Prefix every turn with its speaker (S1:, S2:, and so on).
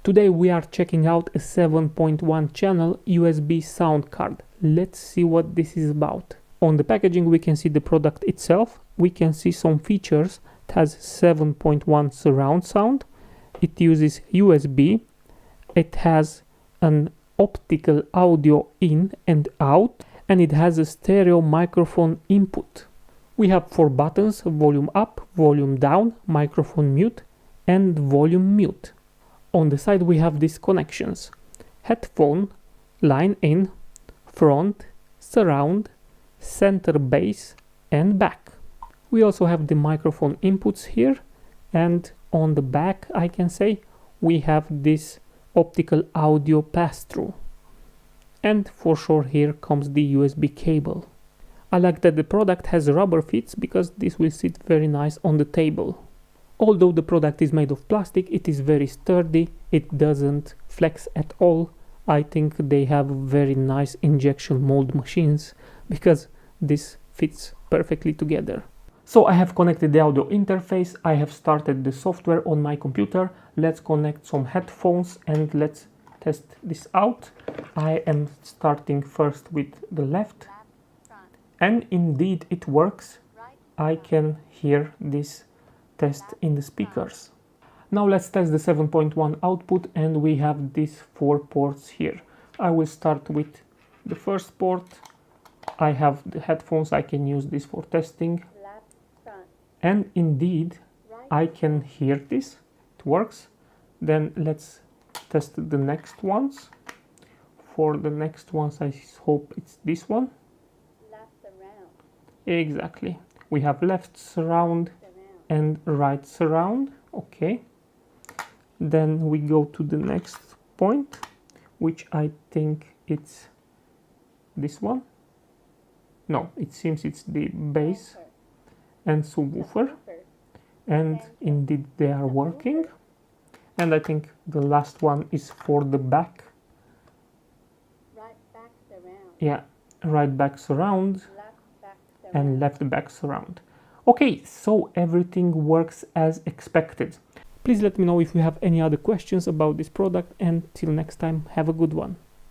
S1: Today we are checking out a 7.1 channel USB sound card. Let's see what this is about. On the packaging we can see the product itself. We can see some features. It has 7.1 surround sound. It uses USB. It has an optical audio in and out, and it has a stereo microphone input. We have 4 buttons: volume up, volume down, microphone mute, and volume mute. On the side we have these connections: headphone, line in, front, surround, center bass, and back. We also have the microphone inputs here, and on the back I can say we have this optical audio pass-through. And for sure here comes the USB cable. I like that the product has rubber fits because this will sit very nice on the table. Although the product is made of plastic, it is very sturdy, it doesn't flex at all. I think they have very nice injection mold machines because this fits perfectly together. So I have connected the audio interface, I have started the software on my computer. Let's connect some headphones and let's test this out. I am starting first with the left, and indeed it works. I can hear this test in the speakers. Now let's test the 7.1 output, and we have these 4 ports here. I will start with the first port. I have the headphones, I can use this for testing. And indeed I can hear this, it works. Then let's test the next ones. For the next ones I hope it's this one. Left surround. Exactly. We have left surround and right surround. Okay. Then we go to the next point, which I think it's this one. No, it seems it's the bass and subwoofer, and indeed they are working. And I think the last one is for the back. Right back surround. Yeah, right back surround, left back surround, and left back surround. Okay, so everything works as expected. Please let me know if you have any other questions about this product, and till next time, have a good one.